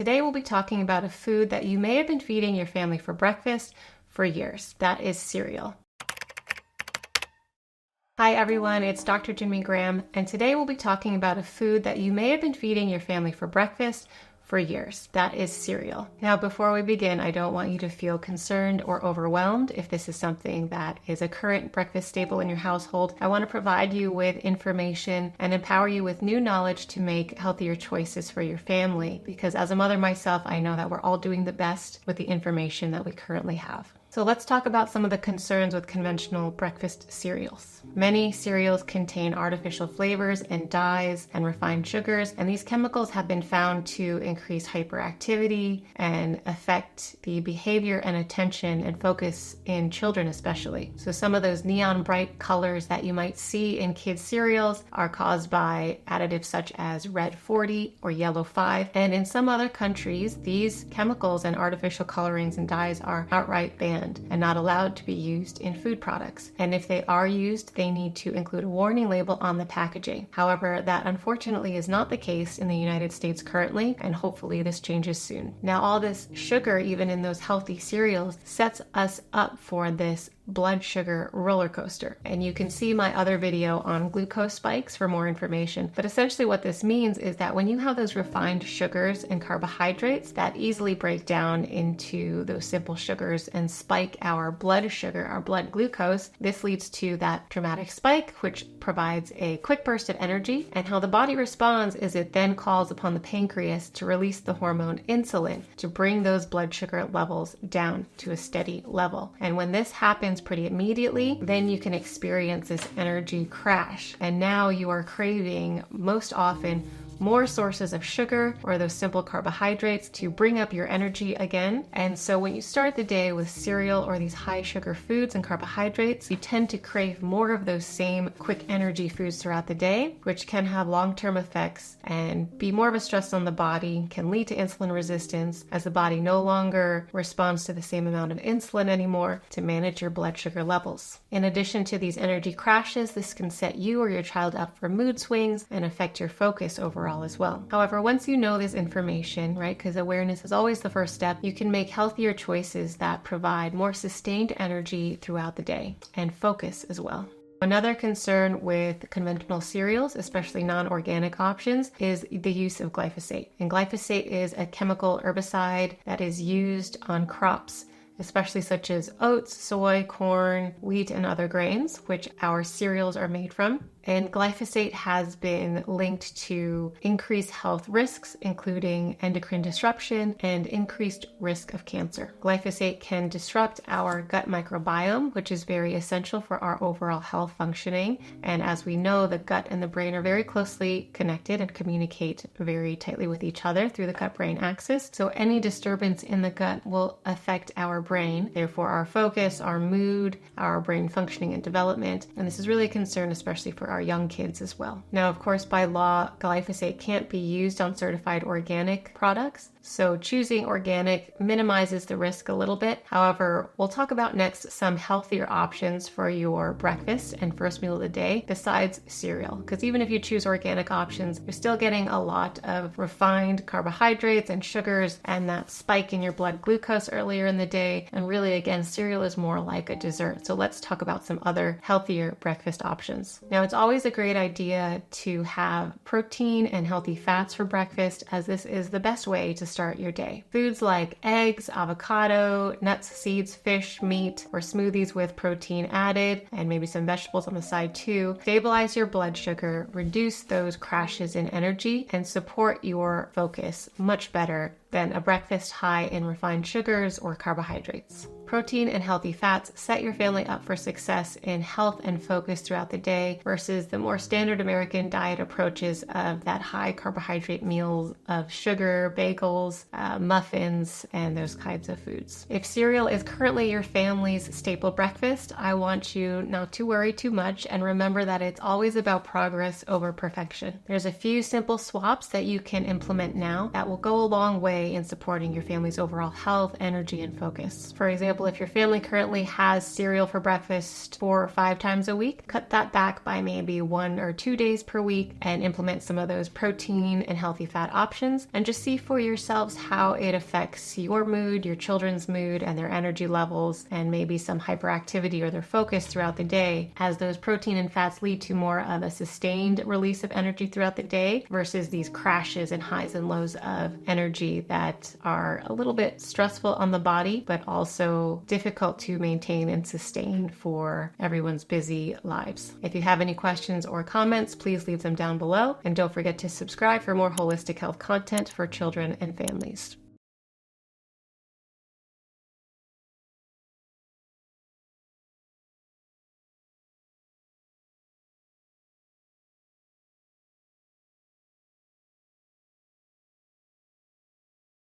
today we'll be talking about a food that you may have been feeding your family for breakfast for years. That is cereal. Hi everyone, it's Dr. Jinmee Graham, and today we'll be talking about a food that you may have been feeding your family for breakfast for years. That is cereal. Now, before we begin, I don't want you to feel concerned or overwhelmed if this is something that is a current breakfast staple in your household. I want to provide you with information and empower you with new knowledge to make healthier choices for your family, because as a mother myself, I know that we're all doing the best with the information that we currently have. So let's talk about some of the concerns with conventional breakfast cereals. Many cereals contain artificial flavors and dyes and refined sugars, and these chemicals have been found to increase hyperactivity and affect the behavior and attention and focus in children especially. So some of those neon bright colors that you might see in kids' cereals are caused by additives such as red 40 or yellow 5, and in some other countries, these chemicals and artificial colorings and dyes are outright banned and not allowed to be used in food products. And if they are used, they need to include a warning label on the packaging. However, that unfortunately is not the case in the United States currently, and hopefully this changes soon. Now, all this sugar, even in those healthy cereals, sets us up for this blood sugar roller coaster. And you can see my other video on glucose spikes for more information. But essentially what this means is that when you have those refined sugars and carbohydrates that easily break down into those simple sugars and spike our blood sugar, our blood glucose, this leads to that dramatic spike, which provides a quick burst of energy. And how the body responds is it then calls upon the pancreas to release the hormone insulin to bring those blood sugar levels down to a steady level. And when this happens pretty immediately, then you can experience this energy crash. And now you are craving most often more sources of sugar or those simple carbohydrates to bring up your energy again. And so when you start the day with cereal or these high sugar foods and carbohydrates, you tend to crave more of those same quick energy foods throughout the day, which can have long-term effects and be more of a stress on the body, can lead to insulin resistance as the body no longer responds to the same amount of insulin anymore to manage your blood sugar levels. In addition to these energy crashes, this can set you or your child up for mood swings and affect your focus overall as well. However, once you know this information, right, because awareness is always the first step, you can make healthier choices that provide more sustained energy throughout the day and focus as well. Another concern with conventional cereals, especially non-organic options, is the use of glyphosate. And glyphosate is a chemical herbicide that is used on crops, especially such as oats, soy, corn, wheat, and other grains, which our cereals are made from. And glyphosate has been linked to increased health risks, including endocrine disruption and increased risk of cancer. Glyphosate can disrupt our gut microbiome, which is very essential for our overall health functioning. And as we know, the gut and the brain are very closely connected and communicate very tightly with each other through the gut-brain axis. So any disturbance in the gut will affect our brain, therefore our focus, our mood, our brain functioning and development. And this is really a concern, especially for our young kids as well. Now, of course, by law, glyphosate can't be used on certified organic products. So choosing organic minimizes the risk a little bit. However, we'll talk about next some healthier options for your breakfast and first meal of the day besides cereal. Because even if you choose organic options, you're still getting a lot of refined carbohydrates and sugars and that spike in your blood glucose earlier in the day. And really, again, cereal is more like a dessert. So let's talk about some other healthier breakfast options. Now, it's always a great idea to have protein and healthy fats for breakfast, as this is the best way to start your day. Foods like eggs, avocado, nuts, seeds, fish, meat, or smoothies with protein added, and maybe some vegetables on the side too, stabilize your blood sugar, reduce those crashes in energy, and support your focus much better than a breakfast high in refined sugars or carbohydrates. Protein and healthy fats set your family up for success in health and focus throughout the day versus the more standard American diet approaches of that high carbohydrate meals of sugar, bagels, muffins, and those kinds of foods. If cereal is currently your family's staple breakfast, I want you not to worry too much and remember that it's always about progress over perfection. There's a few simple swaps that you can implement now that will go a long way in supporting your family's overall health, energy, and focus. For example, if your family currently has cereal for breakfast 4 or 5 times a week, cut that back by maybe maybe 1 or 2 days per week and implement some of those protein and healthy fat options, and just see for yourselves how it affects your mood, your children's mood, and their energy levels, and maybe some hyperactivity or their focus throughout the day, as those protein and fats lead to more of a sustained release of energy throughout the day versus these crashes and highs and lows of energy that are a little bit stressful on the body, but also difficult to maintain and sustain for everyone's busy lives. If you have any questions or comments, please leave them down below, and don't forget to subscribe for more holistic health content for children and families.